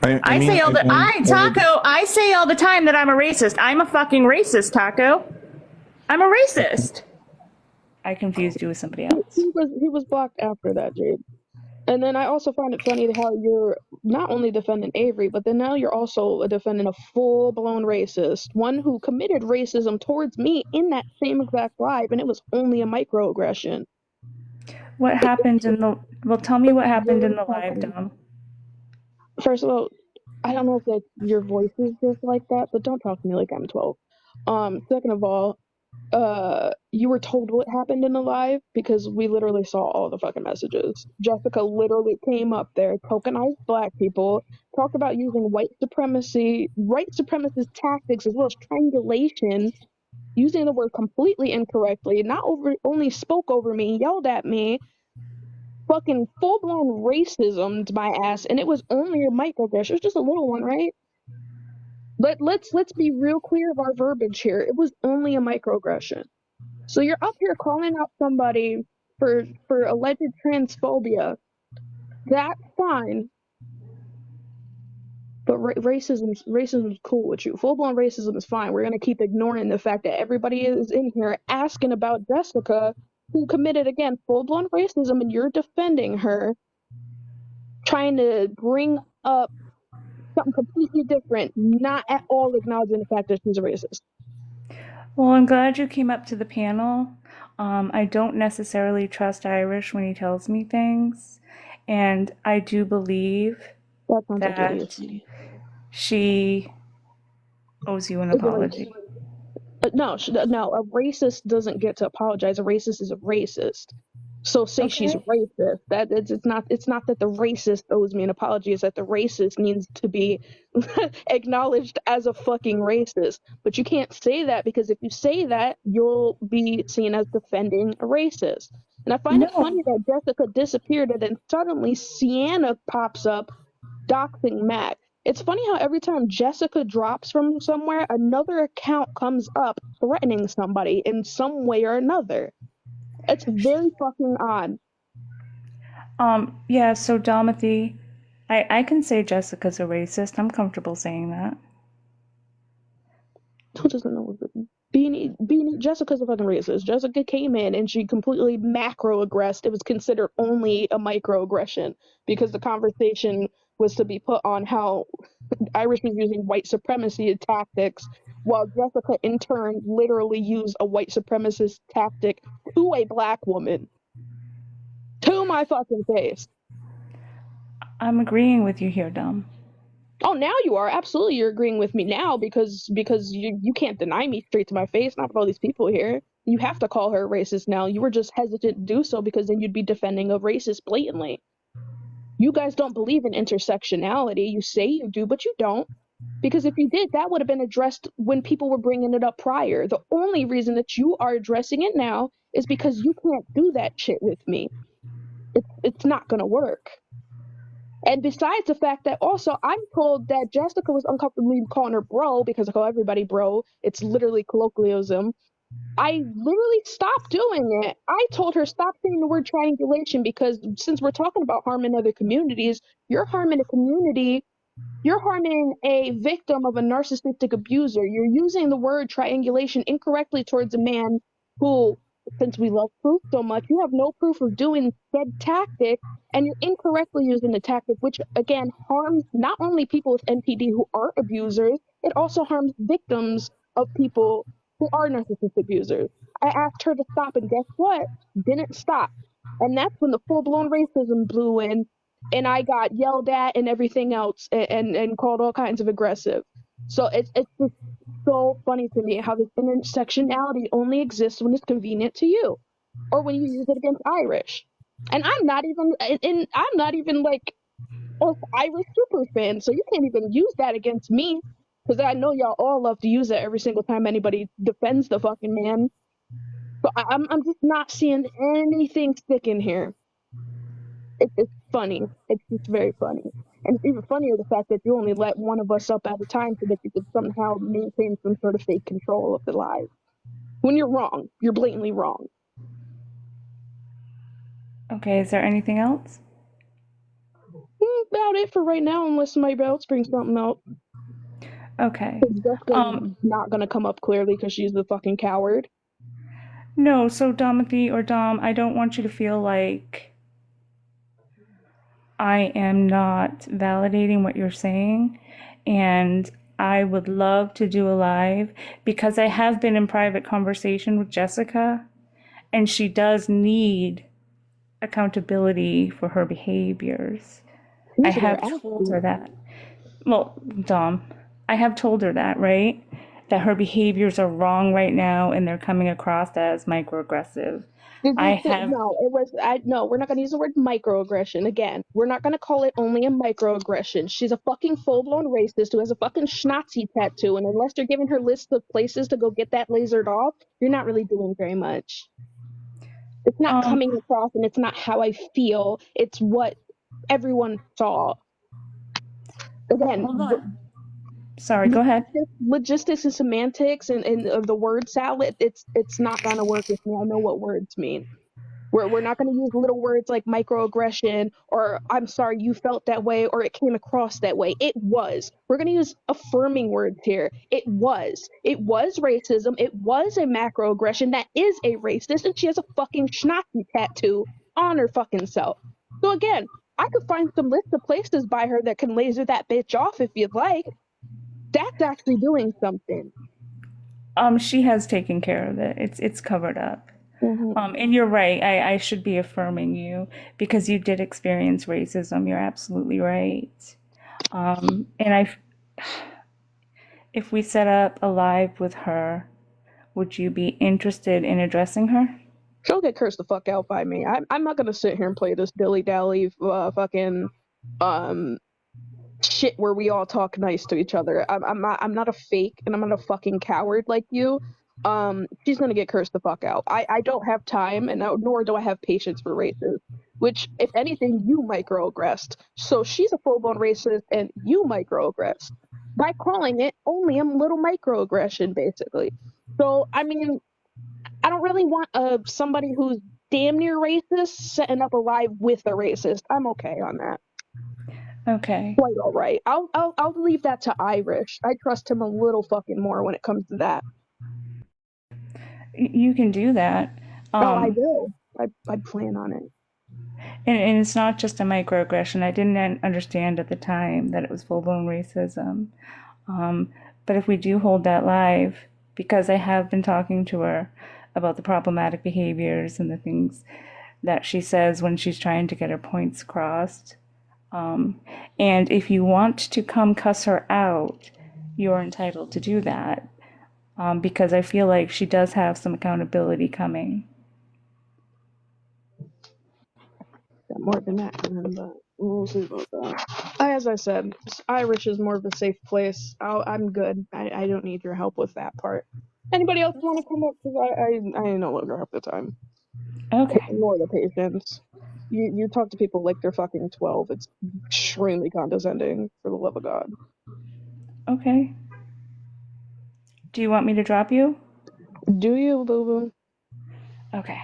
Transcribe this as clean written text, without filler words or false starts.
I say all the Taco, I say all the time that I'm a racist. I'm a fucking racist, Taco. I'm a racist. I confused you with somebody else. He was blocked after that, Jade. And then I also find it funny how you're not only defending Avery, but then now you're also defending a full-blown racist, one who committed racism towards me in that same exact live, and it was only a microaggression. What happened in the? Well, tell me what happened in the live, Dom. First of all, I don't know if that your voice is just like that, but don't talk to me like I'm 12. Second of all, you were told what happened in the live because we literally saw all the fucking messages. Jessica literally came up there, tokenized black people, talked about using white supremacist tactics as well as triangulation, using the word completely incorrectly, not only spoke over me, yelled at me, fucking full-blown racism to my ass, and it was only a microaggression. It was just a little one, right? Let's be real clear of our verbiage here. It was only a microaggression. So you're up here calling out somebody for alleged transphobia. That's fine. But racism is cool with you. Full-blown racism is fine. We're going to keep ignoring the fact that everybody is in here asking about Jessica, who committed, again, full-blown racism, and you're defending her, trying to bring up something completely different, not at all acknowledging the fact that she's a racist. Well, I'm glad you came up to the panel. I don't necessarily trust Irish when he tells me things, and I do believe that she owes you an apology. No, a racist doesn't get to apologize. A racist is a racist. So say she's racist. It's not that the racist owes me an apology. It's that the racist needs to be acknowledged as a fucking racist. But you can't say that, because if you say that, you'll be seen as defending a racist. And I find it funny that Jessica disappeared and then suddenly Sienna pops up doxing Mac. It's funny how every time Jessica drops from somewhere, another account comes up threatening somebody in some way or another. It's very fucking odd. Yeah, so Domothy, I can say Jessica's a racist. I'm comfortable saying that. Who doesn't know? Beanie, Jessica's a fucking racist. Jessica came in and she completely macro-aggressed. It was considered only a microaggression because the conversation was to be put on how Irish was using white supremacy tactics, while Jessica in turn literally used a white supremacist tactic to a black woman. To my fucking face. I'm agreeing with you here, Dom. Oh, now you are. Absolutely, you're agreeing with me now because you can't deny me straight to my face, not with all these people here. You have to call her a racist now. You were just hesitant to do so because then you'd be defending a racist blatantly. You guys don't believe in intersectionality. You say you do, but you don't. Because if you did, that would have been addressed when people were bringing it up prior. The only reason that you are addressing it now is because you can't do that shit with me. It's not gonna work. And besides the fact that also I'm told that Jessica was uncomfortable calling her bro because I call everybody bro. It's literally colloquialism. I literally stopped doing it. I told her stop saying the word triangulation because since we're talking about harming other communities, you're harming a community. You're harming a victim of a narcissistic abuser. You're using the word triangulation incorrectly towards a man who, since we love proof so much, you have no proof of doing said tactic, and you're incorrectly using the tactic, which again harms not only people with NPD who are abusers, it also harms victims of people who are narcissistic abusers. I asked her to stop, and guess what? Didn't stop. And that's when the full-blown racism blew in, and I got yelled at and everything else, and called all kinds of aggressive. So it's just so funny to me how this intersectionality only exists when it's convenient to you, or when you use it against Irish. And I'm not even like a Irish super fan, so you can't even use that against me, because I know y'all all love to use it every single time anybody defends the fucking man. But I'm just not seeing anything stick in here. It's funny. It's just very funny. And it's even funnier the fact that you only let one of us up at a time so that you could somehow maintain some sort of fake control of the live. When you're wrong. You're blatantly wrong. Okay, is there anything else? About it for right now, unless somebody else brings something out. Okay. Jessica's not gonna come up clearly because she's the fucking coward. No, so Domothy or Dom, I don't want you to feel like I am not validating what you're saying. And I would love to do a live because I have been in private conversation with Jessica, and she does need accountability for her behaviors. I have told her that. Well, Dom, I have told her that, right? That her behaviors are wrong right now and they're coming across as microaggressive. I have. No, it was. No, we're not gonna use the word microaggression again. We're not gonna call it only a microaggression. She's a fucking full-blown racist who has a fucking Schnazi tattoo, and unless you're giving her list of places to go get that lasered off, you're not really doing very much. It's not coming across, and it's not how I feel. It's what everyone saw. Again, hold on. Sorry, go ahead. Logistics and semantics and the word salad, it's not gonna work with me. I know what words mean. We're not going to use little words like microaggression or I'm sorry you felt that way or it came across that way. It was. We're going to use affirming words here. It was. It was racism. It was a macroaggression. That is a racist, and she has a fucking Schnazi tattoo on her fucking self. So again, I could find some list of places by her that can laser that bitch off if you'd like. That's actually doing something. She has taken care of it. It's covered up. Mm-hmm. And you're right. I should be affirming you because you did experience racism. You're absolutely right. And if we set up a live with her, would you be interested in addressing her? She'll get cursed the fuck out by me. I'm not gonna sit here and play this dilly dally fucking shit where we all talk nice to each other. I'm not a fake and I'm not a fucking coward like you. She's gonna get cursed the fuck out. I don't have time and nor do I have patience for racists. Which, if anything, you microaggressed. So she's a full-blown racist and you microaggressed by calling it only a little microaggression, basically. So I mean, I don't really want somebody who's damn near racist setting up a live with a racist. I'm okay on that. Okay. Quite all right. I'll leave that to Irish. I trust him a little fucking more when it comes to that. You can do that. I will. I plan on it. And it's not just a microaggression. I didn't understand at the time that it was full-blown racism. But if we do hold that live, because I have been talking to her about the problematic behaviors and the things that she says when she's trying to get her points across. And if you want to come cuss her out, you're entitled to do that. Because I feel like she does have some accountability coming. Got more than that, but we'll see about that. As I said, Irish is more of a safe place. I'm good. I don't need your help with that part. Anybody else want to come up? Because I no longer have the time. Okay. Nor the patience. You talk to people like they're fucking 12. It's extremely condescending, for the love of God. Okay. Do you want me to drop you? Do you, boo-boo? Okay.